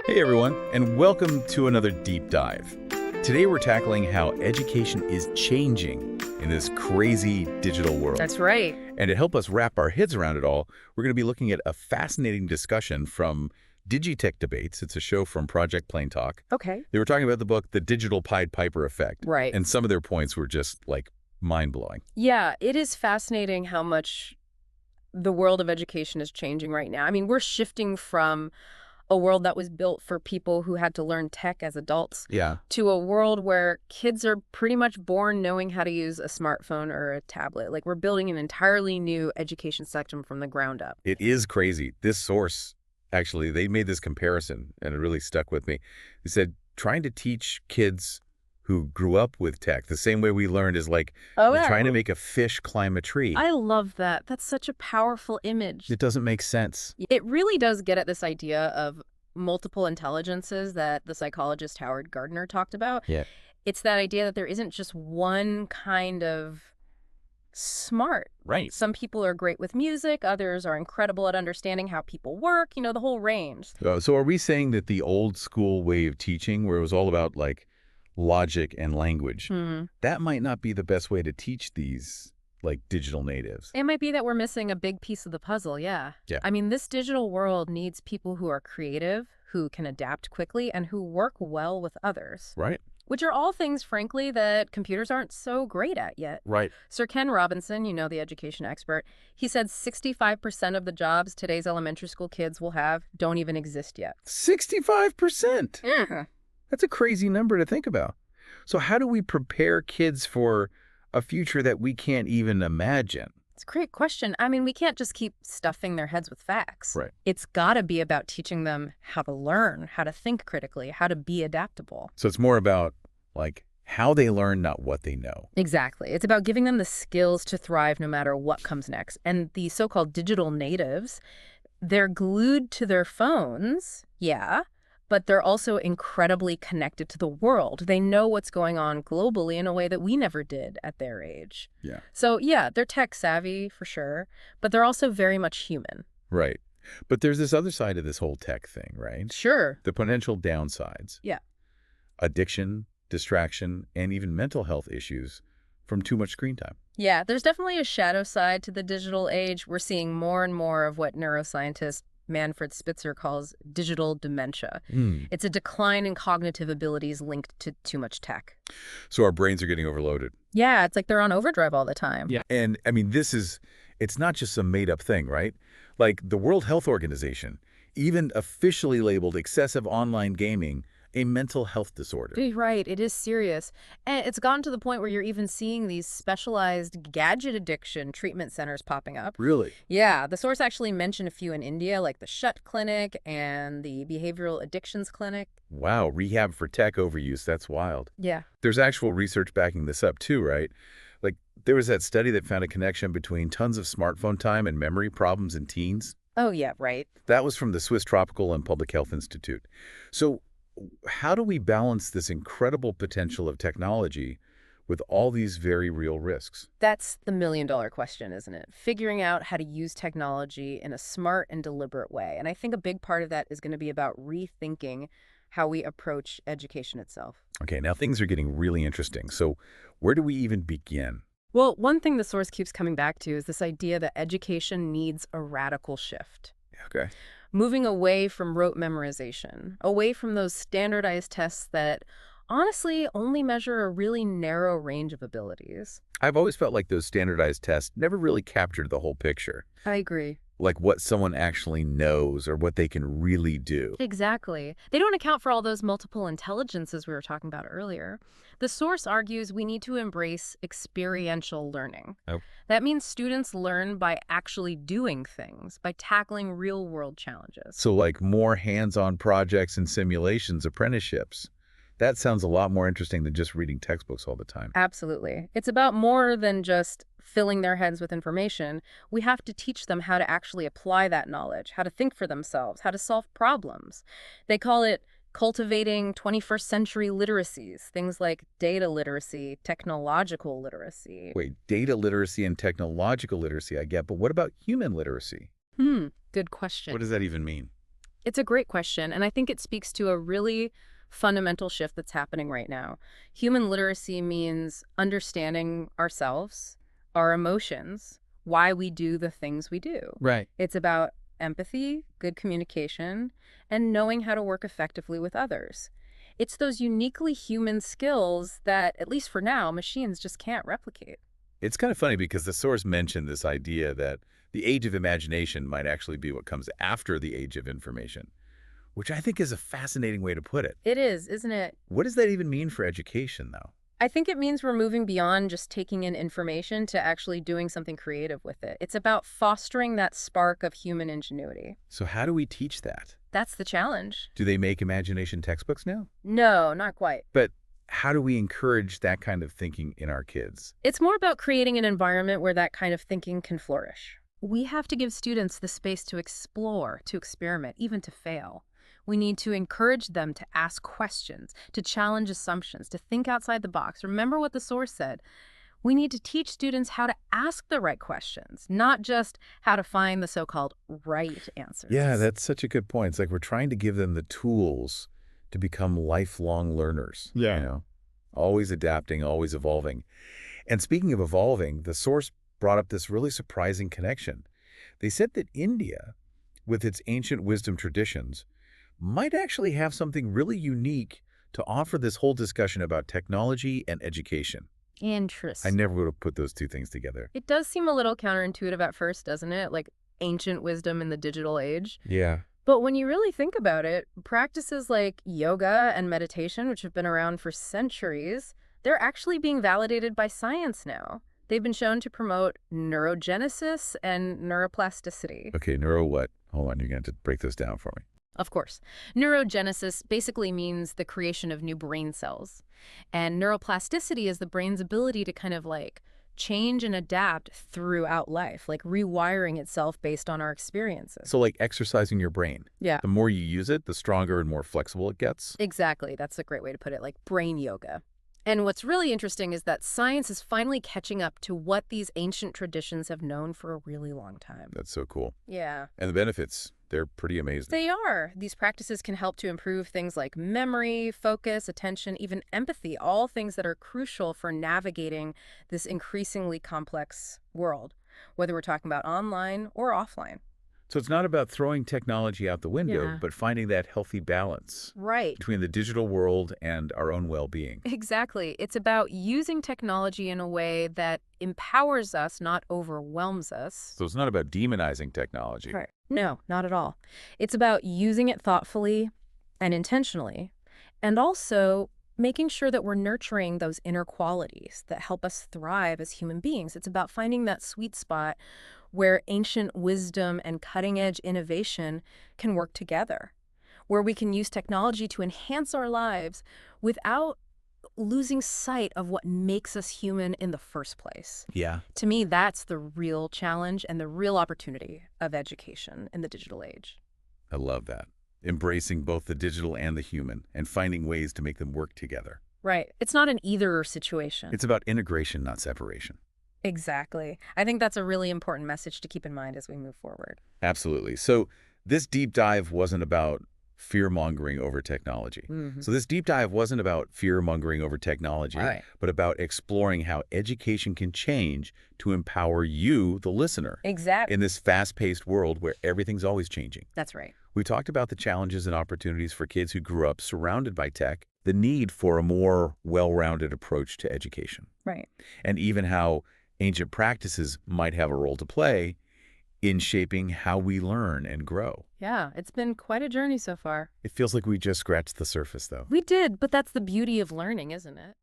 Hey everyone, and welcome to another deep dive. Today we're tackling how education is changing in this crazy digital world. That's right. And to help us wrap our heads around it all, we're going to be looking at a fascinating discussion from Digi-Tech Debates. It's a show from Project Plain Talk. Okay. They were talking about the book, The Digital Pied Piper Effect. Right. And some of their points were just, mind-blowing. Yeah, it is fascinating how much the world of education is changing right now. I mean, we're shifting from a world that was built for people who had to learn tech as adults to a world where kids are pretty much born knowing how to use a smartphone or a tablet. Like, we're building an entirely new education system from the ground up. It is crazy. This source, actually, they made this comparison, and it really stuck with me. They said, trying to teach kids who grew up with tech the same way we learned is like trying to make a fish climb a tree. I love that. That's such a powerful image. It doesn't make sense. It really does get at this idea of multiple intelligences that the psychologist Howard Gardner talked about. Yeah. It's that idea that there isn't just one kind of smart. Right. Some people are great with music, others are incredible at understanding how people work, the whole range. So are we saying that the old school way of teaching, where it was all about logic and language, that might not be the best way to teach these digital natives? It might be that we're missing a big piece of the puzzle, yeah. I mean, this digital world needs people who are creative, who can adapt quickly, and who work well with others. Right. Which are all things, frankly, that computers aren't so great at yet. Right. Sir Ken Robinson, the education expert, he said 65% of the jobs today's elementary school kids will have don't even exist yet. 65%? Yeah. That's a crazy number to think about. So how do we prepare kids for a future that we can't even imagine? It's a great question. I mean, we can't just keep stuffing their heads with facts. Right. It's got to be about teaching them how to learn, how to think critically, how to be adaptable. So it's more about, how they learn, not what they know. Exactly. It's about giving them the skills to thrive no matter what comes next. And the so-called digital natives, they're glued to their phones, but they're also incredibly connected to the world. They know what's going on globally in a way that we never did at their age. Yeah. So, they're tech savvy for sure, but they're also very much human. Right. But there's this other side of this whole tech thing, right? Sure. The potential downsides. Yeah. Addiction, distraction, and even mental health issues from too much screen time. Yeah, there's definitely a shadow side to the digital age. We're seeing more and more of what neuroscientist Manfred Spitzer calls digital dementia. It's a decline in cognitive abilities linked to too much tech. So our brains are getting overloaded. Yeah, it's like they're on overdrive all the time. Yeah. And I mean, it's not just some made up thing, right? Like the World Health Organization even officially labeled excessive online gaming a mental health disorder. Right, it is serious. And it's gotten to the point where you're even seeing these specialized gadget addiction treatment centers popping up. Really? Yeah, the source actually mentioned a few in India, like the Shut Clinic and the Behavioral Addictions Clinic. Wow, rehab for tech overuse, that's wild. Yeah. There's actual research backing this up too, right? There was that study that found a connection between tons of smartphone time and memory problems in teens. Oh, yeah, right. That was from the Swiss Tropical and Public Health Institute. So how do we balance this incredible potential of technology with all these very real risks? That's the million-dollar question, isn't it? Figuring out how to use technology in a smart and deliberate way. And I think a big part of that is going to be about rethinking how we approach education itself. Okay, now things are getting really interesting. So where do we even begin? Well, one thing the source keeps coming back to is this idea that education needs a radical shift. Okay. Moving away from rote memorization, away from those standardized tests that honestly only measure a really narrow range of abilities. I've always felt like those standardized tests never really captured the whole picture. I agree. Like what someone actually knows or what they can really do. Exactly. They don't account for all those multiple intelligences we were talking about earlier. The source argues we need to embrace experiential learning. Oh. That means students learn by actually doing things, by tackling real-world challenges. So more hands-on projects and simulations, apprenticeships. That sounds a lot more interesting than just reading textbooks all the time. Absolutely. It's about more than just filling their heads with information. We have to teach them how to actually apply that knowledge, how to think for themselves, how to solve problems. They call it cultivating 21st century literacies, things like data literacy, technological literacy. Wait, data literacy and technological literacy I get, but what about human literacy? Good question. What does that even mean? It's a great question, and I think it speaks to a really fundamental shift that's happening right now. Human literacy means understanding ourselves, our emotions, why we do the things we do. Right. It's about empathy, good communication, and knowing how to work effectively with others. It's those uniquely human skills that, at least for now, machines just can't replicate. It's kind of funny because the source mentioned this idea that the age of imagination might actually be what comes after the age of information, which I think is a fascinating way to put it. It is, isn't it? What does that even mean for education, though? I think it means we're moving beyond just taking in information to actually doing something creative with it. It's about fostering that spark of human ingenuity. So how do we teach that? That's the challenge. Do they make imagination textbooks now? No, not quite. But how do we encourage that kind of thinking in our kids? It's more about creating an environment where that kind of thinking can flourish. We have to give students the space to explore, to experiment, even to fail. We need to encourage them to ask questions, to challenge assumptions, to think outside the box. Remember what the source said. We need to teach students how to ask the right questions, not just how to find the so-called right answers. Yeah, that's such a good point. It's like we're trying to give them the tools to become lifelong learners. Yeah. You know, always adapting, always evolving. And speaking of evolving, the source brought up this really surprising connection. They said that India, with its ancient wisdom traditions, might actually have something really unique to offer this whole discussion about technology and education. Interesting. I never would have put those two things together. It does seem a little counterintuitive at first, doesn't it? Like ancient wisdom in the digital age. Yeah. But when you really think about it, practices like yoga and meditation, which have been around for centuries, they're actually being validated by science now. They've been shown to promote neurogenesis and neuroplasticity. Okay, neuro what? Hold on, you're going to have to break those down for me. Of course. Neurogenesis basically means the creation of new brain cells. And neuroplasticity is the brain's ability to kind of like change and adapt throughout life, like rewiring itself based on our experiences. So like exercising your brain. Yeah. The more you use it, the stronger and more flexible it gets. Exactly. That's a great way to put it, like brain yoga. And what's really interesting is that science is finally catching up to what these ancient traditions have known for a really long time. That's so cool. Yeah. And the benefits, they're pretty amazing. They are. These practices can help to improve things like memory, focus, attention, even empathy, all things that are crucial for navigating this increasingly complex world, whether we're talking about online or offline. So it's not about throwing technology out the window, Yeah. but finding that healthy balance Right. between the digital world and our own well-being. Exactly. It's about using technology in a way that empowers us, not overwhelms us. So it's not about demonizing technology. Right. No, not at all. It's about using it thoughtfully and intentionally, and also making sure that we're nurturing those inner qualities that help us thrive as human beings. It's about finding that sweet spot where ancient wisdom and cutting-edge innovation can work together, where we can use technology to enhance our lives without losing sight of what makes us human in the first place. Yeah. To me, that's the real challenge and the real opportunity of education in the digital age. I love that. Embracing both the digital and the human and finding ways to make them work together. Right. It's not an either-or situation. It's about integration, not separation. Exactly. I think that's a really important message to keep in mind as we move forward. Absolutely. So this deep dive wasn't about fear-mongering over technology. Mm-hmm. So this deep dive wasn't about fear-mongering over technology, Right. but about exploring how education can change to empower you, the listener, Exactly. in this fast-paced world where everything's always changing. That's right. We talked about the challenges and opportunities for kids who grew up surrounded by tech, the need for a more well-rounded approach to education, Right. and even how ancient practices might have a role to play in shaping how we learn and grow. Yeah, it's been quite a journey so far. It feels like we just scratched the surface, though. We did, but that's the beauty of learning, isn't it?